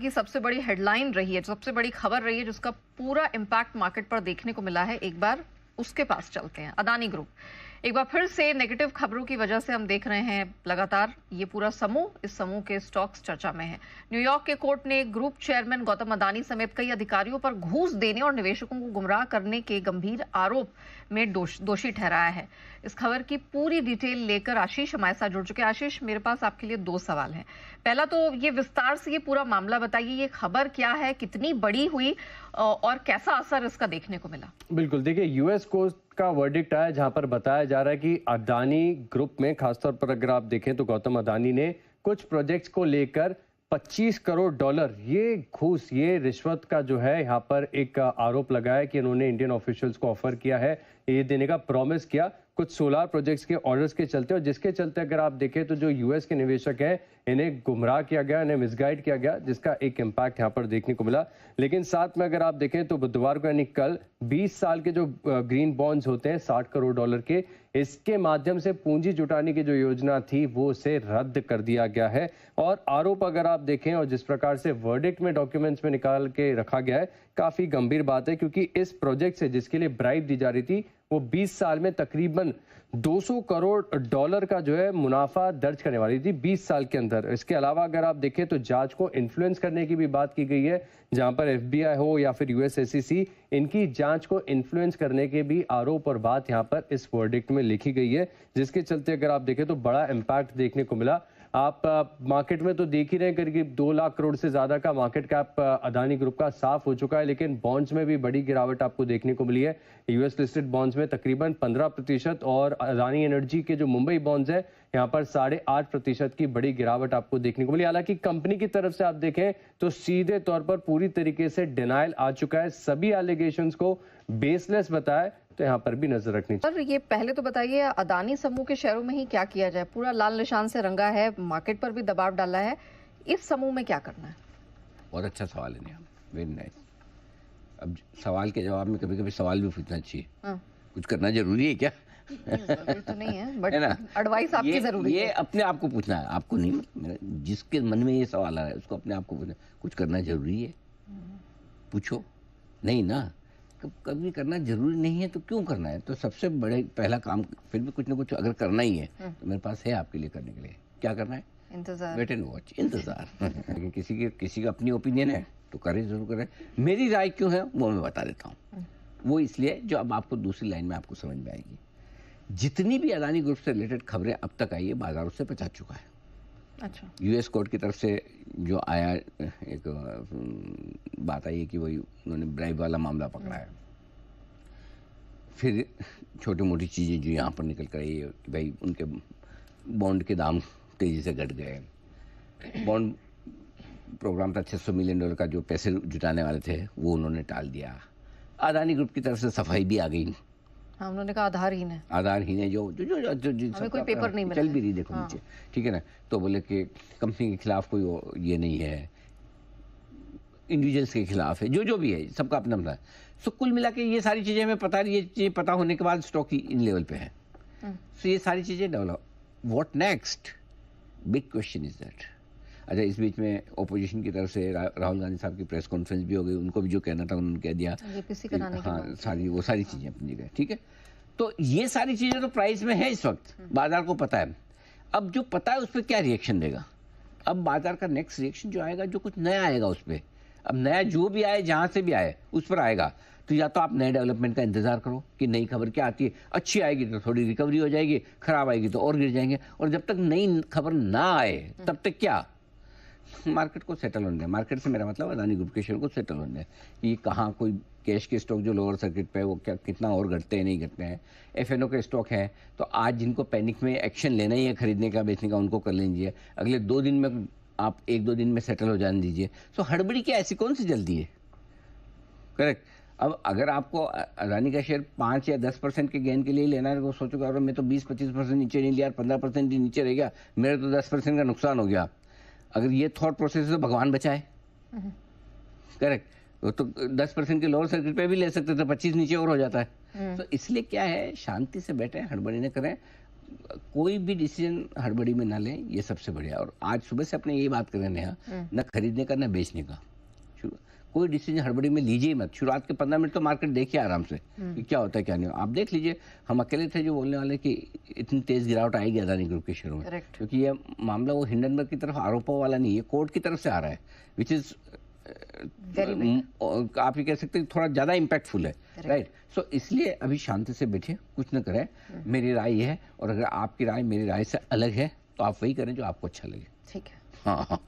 की सबसे बड़ी हेडलाइन रही है, सबसे बड़ी खबर रही है, जिसका पूरा इम्पैक्ट मार्केट पर देखने को मिला है। एक बार उसके पास चलते हैं। अदानी ग्रुप एक बार फिर से नेगेटिव खबरों की वजह से हम देख रहे हैं लगातार ये पूरा समूह, इस समूह के स्टॉक्स चर्चा में है। न्यूयॉर्क के कोर्ट ने ग्रुप चेयरमैन गौतम अदानी समेत कई अधिकारियों पर घूस देने और निवेशकों को गुमराह करने के गंभीर आरोप में दोषी ठहराया है। इस खबर की पूरी डिटेल लेकर आशीष हमारे साथ जुड़ चुके हैं। आशीष, मेरे पास आपके लिए 2 सवाल हैं। पहला तो ये विस्तार से ये पूरा मामला बताइए, ये खबर क्या है, कितनी बड़ी हुई और कैसा असर इसका देखने को मिला? बिल्कुल, देखिए यूएस कोर्ट का वर्डिक्ट आया जहां पर बताया जा रहा है कि अदानी ग्रुप में खासतौर पर अगर आप देखें तो गौतम अदानी ने कुछ प्रोजेक्ट्स को लेकर 25 करोड़ डॉलर ये घूस, ये रिश्वत का जो है यहाँ पर एक आरोप लगाया कि इन्होंने इंडियन ऑफिशियल्स को ऑफर किया है, ये देने का प्रॉमिस किया कुछ सोलार प्रोजेक्ट्स के ऑर्डर्स के चलते, और जिसके चलते अगर आप देखें तो जो यूएस के निवेशक हैं इन्हें गुमराह किया गया, इन्हें मिसगाइड किया गया, जिसका एक इम्पैक्ट यहाँ पर देखने को मिला। लेकिन साथ में अगर आप देखें तो बुधवार को यानी कल 20 साल के जो ग्रीन बॉन्ड्स होते हैं 60 करोड़ डॉलर के, इसके माध्यम से पूंजी जुटाने की जो योजना थी वो उसे रद्द कर दिया गया है। और आरोप अगर आप देखें और जिस प्रकार से वर्डिक्ट में डॉक्यूमेंट्स में निकाल के रखा गया है, काफी गंभीर बात है, क्योंकि इस प्रोजेक्ट से जिसके लिए ब्राइब दी जा रही थी वो 20 साल में तकरीबन 200 करोड़ डॉलर का जो है मुनाफा दर्ज करने वाली थी 20 साल के अंदर। इसके अलावा अगर आप देखें तो जांच को इन्फ्लुएंस करने की भी बात की गई है, जहां पर एफबीआई हो या फिर यूएस SEC, इनकी जांच को इन्फ्लुएंस करने के भी आरोप और बात यहां पर इस वर्डिक्ट में लिखी गई है, जिसके चलते अगर आप देखें तो बड़ा इम्पैक्ट देखने को मिला। आप मार्केट में तो देख ही रहे हैं करीब 2 लाख करोड़ से ज्यादा का मार्केट कैप अदानी ग्रुप का साफ हो चुका है, लेकिन बॉन्ड्स में भी बड़ी गिरावट आपको देखने को मिली है। यूएस लिस्टेड बॉन्ड्स में तकरीबन 15% और अदानी एनर्जी के जो मुंबई बॉन्ड्स है यहाँ पर 8.5% की बड़ी गिरावट आपको देखने को मिली। हालांकि कंपनी की तरफ से आप देखें तो सीधे तौर पर पूरी तरीके से डिनायल आ चुका है, सभी एलिगेशंस को बेसलेस बताया, तो यहाँ पर भी नजर रखनी चाहिए। सर, ये पहले तो बताइए अदानी समूह के शेयरों में ही क्या किया जाए? पूरा लाल निशान से रंगा है, मार्केट पर भी दबाव डाला है, इस समूह में क्या करना है? बहुत अच्छा सवाल है नेहा, वेरी नाइस। अब सवाल के जवाब में कभी कभी सवाल भी पूछना चाहिए। कुछ करना जरूरी है क्या? जरूरी तो नहीं है, बट है ना, एडवाइस आपकी जरूरी है। ये अपने आप को पूछना है, आपको नहीं। जिसके मन में ये सवाल आ रहा है उसको अपने आप को पूछना, कुछ करना जरूरी है? पूछो। नहीं ना, कभी करना जरूरी नहीं है तो क्यों करना है? तो सबसे बड़े पहला काम, फिर भी कुछ ना कुछ अगर करना ही है तो मेरे पास है आपके लिए करने के लिए। क्या करना है? इंतजार, वेट एंड वॉच, इंतजार। किसी का अपनी ओपिनियन है तो करें, जरूर करें। मेरी राय क्यों है वो मैं बता देता हूँ। वो इसलिए जो अब आपको दूसरी लाइन में आपको समझ में आएगी। जितनी भी अदानी ग्रुप से रिलेटेड खबरें अब तक आई है, बाजार उससे बचा चुका है। अच्छा, यूएस कोर्ट की तरफ से जो आया एक बात आई है कि वही उन्होंने ब्राइब वाला मामला पकड़ा है। फिर छोटी मोटी चीज़ें जो यहाँ पर निकल कर आई है कि भाई उनके बॉन्ड के दाम तेज़ी से घट गए। बॉन्ड प्रोग्राम था 600 मिलियन डॉलर का, जो पैसे जुटाने वाले थे वो उन्होंने टाल दिया। अदानी ग्रुप की तरफ से सफाई भी आ गई। हाँ, उन्होंने कहा आधारहीन है, आधारहीन है, जो जो जो, जो, जो हमें कोई पेपर नहीं मिला, चल भी रही, देखो नीचे, ठीक है ना। तो बोले कि कंपनी के खिलाफ कोई ये नहीं है, इंडिविजुअल्स के खिलाफ है, जो जो भी है सबका अपना अपना। सो कुल मिला के ये सारी चीज़ें हमें पता, ये चीज़ें पता होने के बाद स्टॉक इन लेवल पे है। सो ये सारी चीज़ें develop, what next, big question is that. अच्छा, इस बीच में ओपोजिशन की तरफ से राहुल गांधी साहब की प्रेस कॉन्फ्रेंस भी हो गई, उनको भी जो कहना था उन्होंने कह दिया। हाँ, सारी चीज़ें अपनी जगह, ठीक है। तो ये सारी चीज़ें तो प्राइस में है इस वक्त, बाजार को पता है। अब जो पता है उस पर क्या रिएक्शन देगा, अब बाजार का नेक्स्ट रिएक्शन जो आएगा, जो कुछ नया आएगा उस पर। अब नया जो भी आए, जहाँ से भी आए, उस पर आएगा। तो या तो आप नए डेवलपमेंट का इंतजार करो कि नई खबर क्या आती है, अच्छी आएगी तो थोड़ी रिकवरी हो जाएगी, खराब आएगी तो और गिर जाएंगे। और जब तक नई खबर ना आए तब तक क्या, मार्केट को सेटल होने दें। मार्केट से मेरा मतलब अदानी ग्रुप के शेयर को सेटल होने दें कि कहाँ कोई कैश के स्टॉक जो लोअर सर्किट पे है वो क्या कितना और घटते हैं नहीं घटते हैं। एफएनओ के स्टॉक हैं तो आज जिनको पैनिक में एक्शन लेना ही है खरीदने का बेचने का, उनको कर लीजिए। अगले 2 दिन में आप 1-2 दिन में सेटल हो जाने दीजिए। सो हड़बड़ी क्या, ऐसी कौन सी जल्दी है? करेक्ट। अब अगर आपको अदानी का शेयर 5 या 10% के गेन के लिए लेना है तो सोचोगे अगर मैं तो 20-25% नीचे नहीं लिया, 15% ही नीचे रह गया, मेरा तो 10% का नुकसान हो गया। अगर ये थॉट प्रोसेस है तो भगवान बचाए। करेक्ट। तो 10% के लोअर सर्किट पे भी ले सकते थे, 25 नीचे और हो जाता है। तो इसलिए क्या है, शांति से बैठे, हड़बड़ी न करें। कोई भी डिसीजन हड़बड़ी में ना लें, ये सबसे बढ़िया। और आज सुबह से अपने यही बात कर रहे हैं, ना खरीदने का ना बेचने का। कोई डिसीजन हड़बड़ी में लीजिए मत। शुरुआत के 15 मिनट तो मार्केट देखिए आराम से कि क्या होता है क्या नहीं। आप देख लीजिए, हम अकेले थे जो बोलने वाले कि इतनी तेज गिरावट आएगी अदानी ग्रुप के शेयरों में, क्योंकि ये मामला वो हिंडनबर्ग की तरफ आरोपों वाला नहीं है, कोर्ट की तरफ से आ रहा है, विच इज आप ये कह सकते हैं थोड़ा ज्यादा इम्पैक्टफुल है, राइट। सो इसलिए अभी शांति से बैठे, कुछ न करें। मेरी राय ये है, और अगर आपकी राय मेरी राय से अलग है तो आप वही करें जो आपको अच्छा लगे। ठीक है। हाँ हाँ।